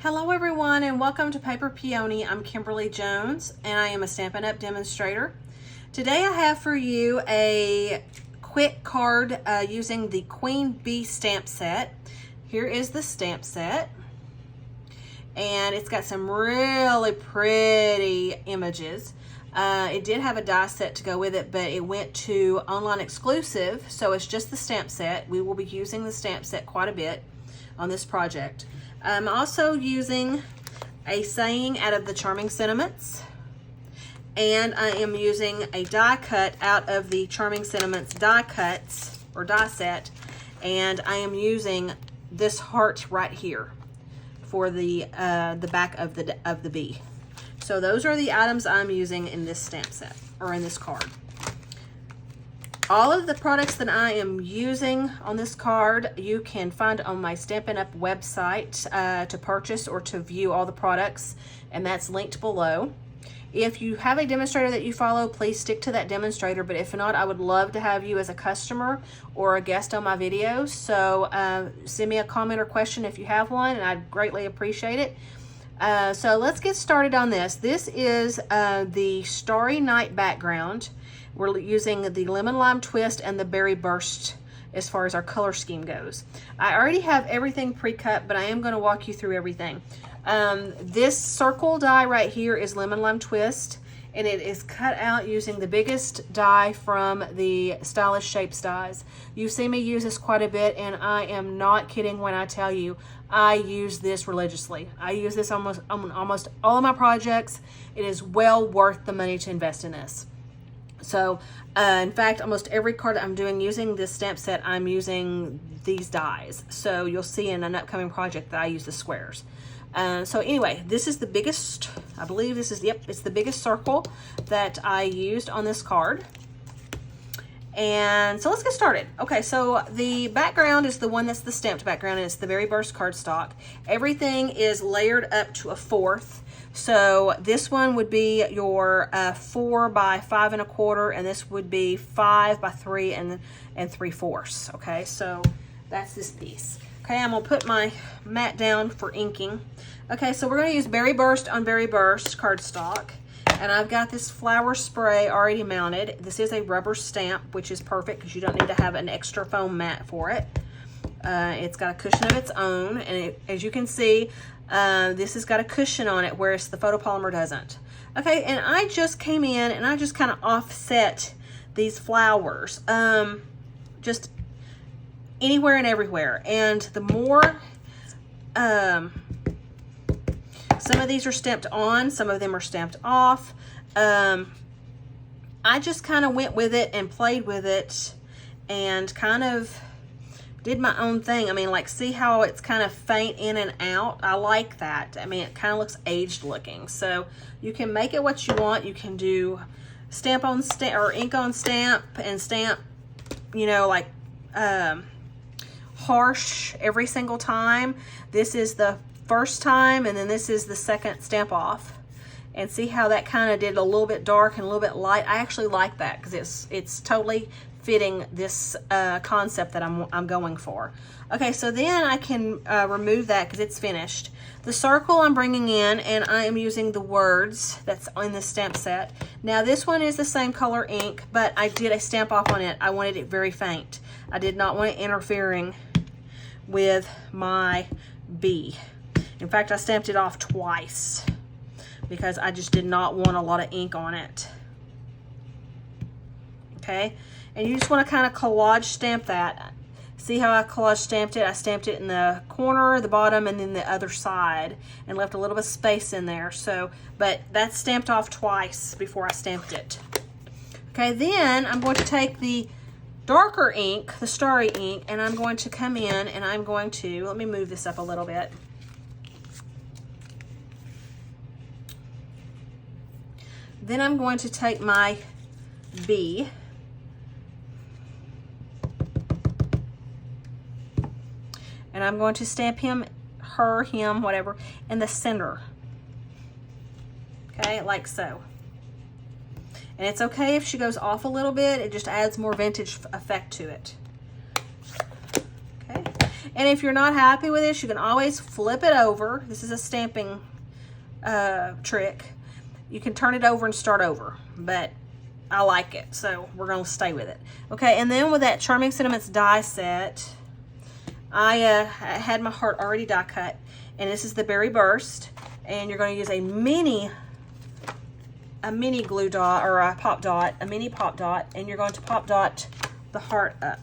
Hello everyone and welcome to Paper Peony. I'm Kimberly Jones and I am a Stampin' Up! Demonstrator. Today I have for you a quick card using the Queen Bee stamp set. Here is the stamp set and it's got some really pretty images. It did have a die set to go with it, but it went to online exclusive, so it's just the stamp set. We will be using the stamp set quite a bit on this project. I'm also using a saying out of the Charming Sentiments, and I am using a die cut out of the Charming Sentiments die cuts or die set, and I am using this heart right here for the back of the bee. So those are the items I'm using in this stamp set or in this card. All of the products that I am using on this card you can find on my Stampin' Up! Website to purchase or to view all the products, and that's linked below. If you have a demonstrator that you follow, please stick to that demonstrator, but if not, I would love to have you as a customer or a guest on my videos. So send me a comment or question if you have one, and I'd greatly appreciate it. So let's get started on this. This is the Starry Night background. We're using the Lemon Lime Twist and the Berry Burst as far as our color scheme goes. I already have everything pre-cut, but I am going to walk you through everything. This circle die right here is Lemon Lime Twist, and it is cut out using the biggest die from the Stylish Shapes dies. You've seen me use this quite a bit, and I am not kidding when I tell you I use this religiously. I use this on almost all of my projects. It is well worth the money to invest in this. So, in fact, almost every card that I'm doing using this stamp set, I'm using these dies. So you'll see in an upcoming project that I use the squares. So anyway, this is the biggest, I believe this is, yep, it's the biggest circle that I used on this card. And so let's get started. Okay, so the background is the one that's the stamped background, and it's the Berry Burst cardstock. Everything is layered up to a 1/4. So this one would be your 4 by 5 1/4, and this would be 5 by 3 and 3/4. Okay, so that's this piece. Okay, I'm gonna put my mat down for inking. Okay, so we're gonna use Berry Burst on Berry Burst cardstock, and I've got this flower spray already mounted. This is a rubber stamp, which is perfect because you don't need to have an extra foam mat for it. It's got a cushion of its own, and as you can see, this has got a cushion on it, whereas the photopolymer doesn't. Okay, and I just came in and I just kind of offset these flowers, just anywhere and everywhere. And the more, some of these are stamped on, some of them are stamped off. I just kind of went with it and played with it and kind of did my own thing. I mean, like, see how it's kind of faint in and out? I like that. I mean, it kind of looks aged looking. So you can make it what you want. You can do stamp on stamp or ink on stamp and stamp, you know, like harsh every single time. This is the first time, and then this is the second stamp off. And see how that kind of did a little bit dark and a little bit light. I actually like that because it's totally fitting this concept that I'm going for. Okay, so then I can remove that because it's finished. The circle I'm bringing in, and I am using the words that's in the stamp set. Now this one is the same color ink, but I did a stamp off on it. I wanted it very faint. I did not want it interfering with my bee. In fact, I stamped it off twice because I just did not want a lot of ink on it. Okay, and you just want to kind of collage stamp that. See how I collage stamped it? I stamped it in the corner, the bottom, and then the other side, and left a little bit of space in there. So, but that's stamped off twice before I stamped it. Okay, then I'm going to take the darker ink, the starry ink, and I'm going to come in and I'm going to, let me move this up a little bit. Then I'm going to take my bee, and I'm going to stamp him, her, him, whatever, in the center. Okay, like so. And it's okay if she goes off a little bit. It just adds more vintage effect to it. Okay. And if you're not happy with this, you can always flip it over. This is a stamping trick. You can turn it over and start over, but I like it, so we're gonna stay with it. Okay, and then with that Charming Sentiments die set, I had my heart already die cut, and this is the Berry Burst, and you're gonna use a mini glue dot, or a pop dot, a mini pop dot, and you're going to pop dot the heart up.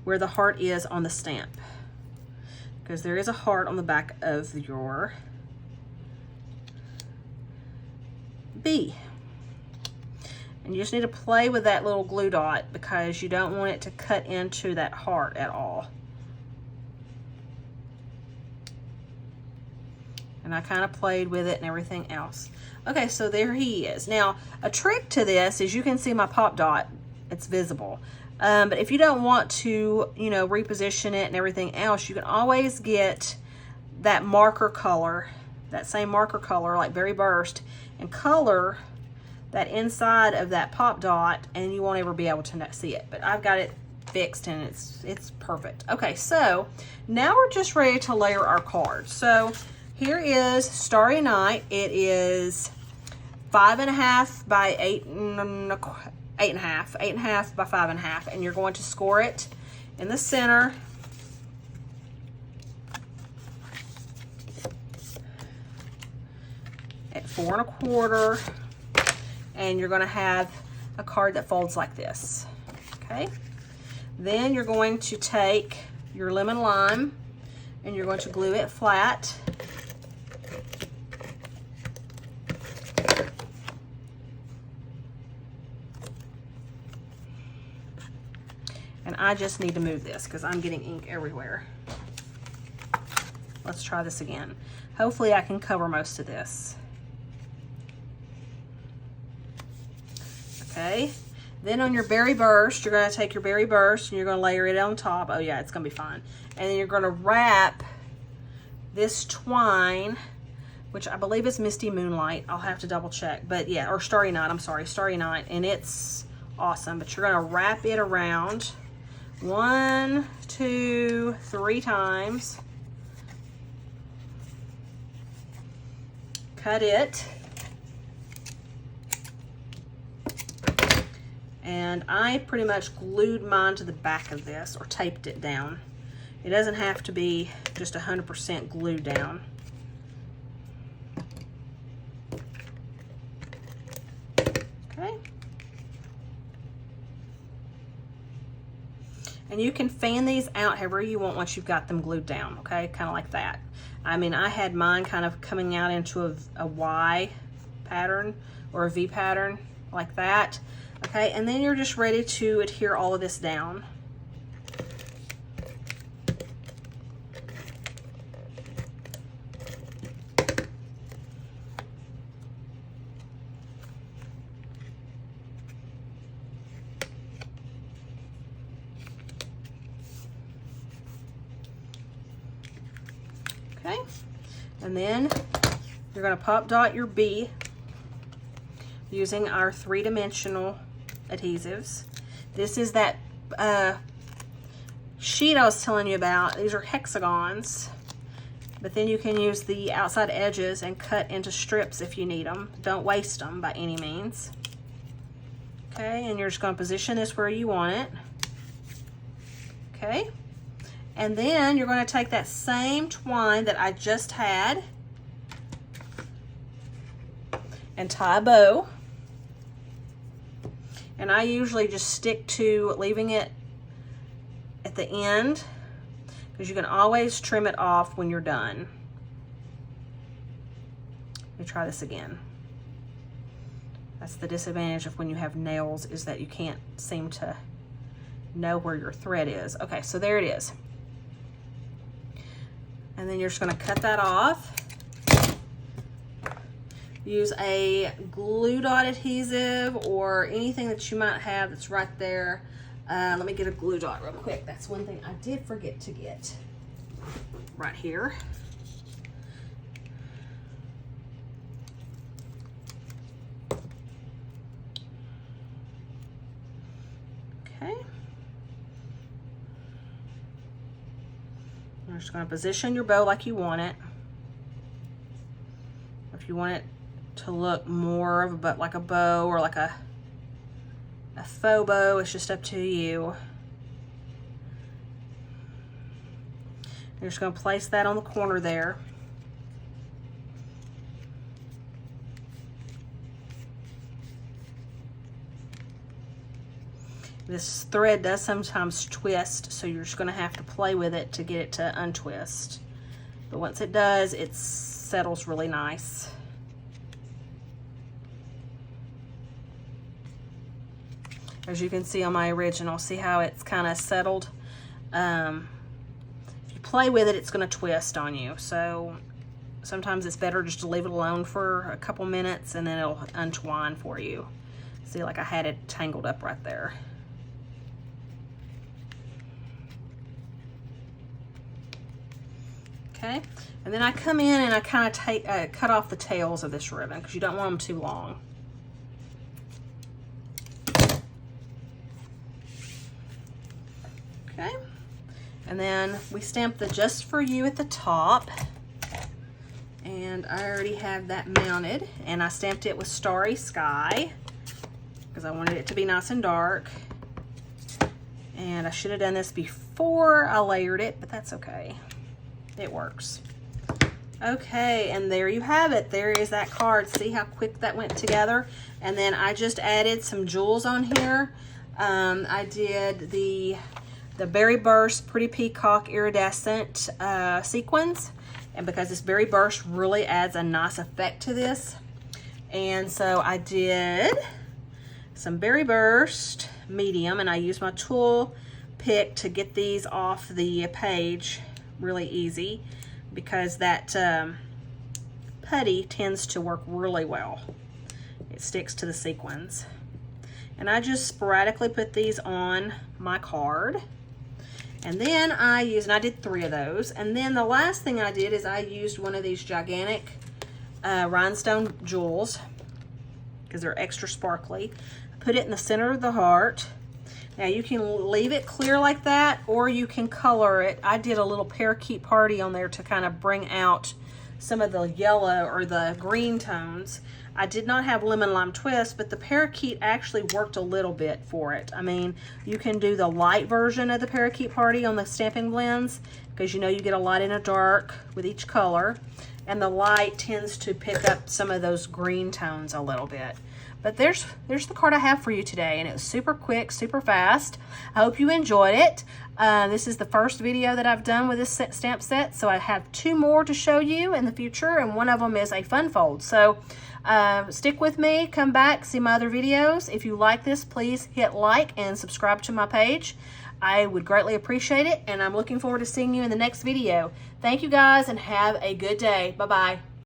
Where the heart is on the stamp, because there is a heart on the back of your bee. And you just need to play with that little glue dot because you don't want it to cut into that heart at all. And I kind of played with it and everything else. Okay, so there he is. Now, a trick to this is you can see my pop dot. It's visible. But if you don't want to, you know, reposition it and everything else, you can always get that marker color, that same marker color like Berry Burst, and color that inside of that pop dot, and you won't ever be able to see it. But I've got it fixed and it's perfect. Okay, so now we're just ready to layer our card. So here is Starry Night. It is 5.5 by 8.5 by 5.5, and you're going to score it in the center. At 4.25, and you're going to have a card that folds like this. Okay, then you're going to take your lemon lime and you're going to glue it flat. And I just need to move this because I'm getting ink everywhere. Let's try this again. Hopefully I can cover most of this. Okay, then on your Berry Burst, you're going to take your Berry Burst and you're going to layer it on top. Oh yeah, it's going to be fine. And then you're going to wrap this twine, which I believe is Misty Moonlight. I'll have to double check, but yeah, or Starry Night, I'm sorry, Starry Night, and it's awesome. But you're going to wrap it around 1, 2, 3 times. Cut it. And I pretty much glued mine to the back of this, or taped it down. It doesn't have to be just 100% glued down. Okay. And you can fan these out however you want once you've got them glued down, okay? Kind of like that. I mean, I had mine kind of coming out into a Y pattern or a V pattern like that. Okay, and then you're just ready to adhere all of this down. Okay, and then you're going to pop dot your bee using our 3-dimensional adhesives. This is that sheet I was telling you about. These are hexagons, but then you can use the outside edges and cut into strips if you need them. Don't waste them by any means. Okay, and you're just going to position this where you want it. Okay, and then you're going to take that same twine that I just had and tie a bow. And I usually just stick to leaving it at the end because you can always trim it off when you're done. Let me try this again. That's the disadvantage of when you have nails, is that you can't seem to know where your thread is. Okay, so there it is. And then you're just going to cut that off. Use a glue dot adhesive or anything that you might have that's right there. Let me get a glue dot real quick. That's one thing I did forget to get right here. just going to position your bow like you want it. If you want it to look more of a, like a bow or like a faux bow, it's just up to you. You're just going to place that on the corner there. This thread does sometimes twist, so you're just going to have to play with it to get it to untwist. But once it does, it settles really nice. As you can see on my original, see how it's kind of settled? If you play with it, it's going to twist on you. So sometimes it's better just to leave it alone for a couple minutes and then it'll untwine for you. See, like I had it tangled up right there. Okay, and then I come in and I kind of cut off the tails of this ribbon because you don't want them too long. Okay, and then we stamp the Just For You at the top, and I already have that mounted, and I stamped it with Starry Sky because I wanted it to be nice and dark. And I should have done this before I layered it, but that's okay. It works. Okay, and there you have it. There is that card. See how quick that went together? And then I just added some jewels on here. I did the Berry Burst Pretty Peacock Iridescent sequins. And because this Berry Burst really adds a nice effect to this. And so I did some Berry Burst medium, and I used my tool pick to get these off the page really easy because that putty tends to work really well. It sticks to the sequins. And I just sporadically put these on my card. And then I did 3 of those. And then the last thing I did is I used one of these gigantic rhinestone jewels because they're extra sparkly. I put it in the center of the heart. Now you can leave it clear like that, or you can color it. I did a little parakeet party on there to kind of bring out some of the yellow or the green tones. I did not have lemon lime twist, but the parakeet actually worked a little bit for it. I mean, you can do the light version of the parakeet party on the Stampin' Blends because you know you get a light and a dark with each color, and the light tends to pick up some of those green tones a little bit. But there's the card I have for you today, and it was super quick, super fast. I hope you enjoyed it. This is the first video that I've done with this stamp set, so I have 2 more to show you in the future, and one of them is a fun fold. So stick with me, come back, see my other videos. If you like this, please hit like and subscribe to my page. I would greatly appreciate it, and I'm looking forward to seeing you in the next video. Thank you guys, and have a good day. Bye-bye.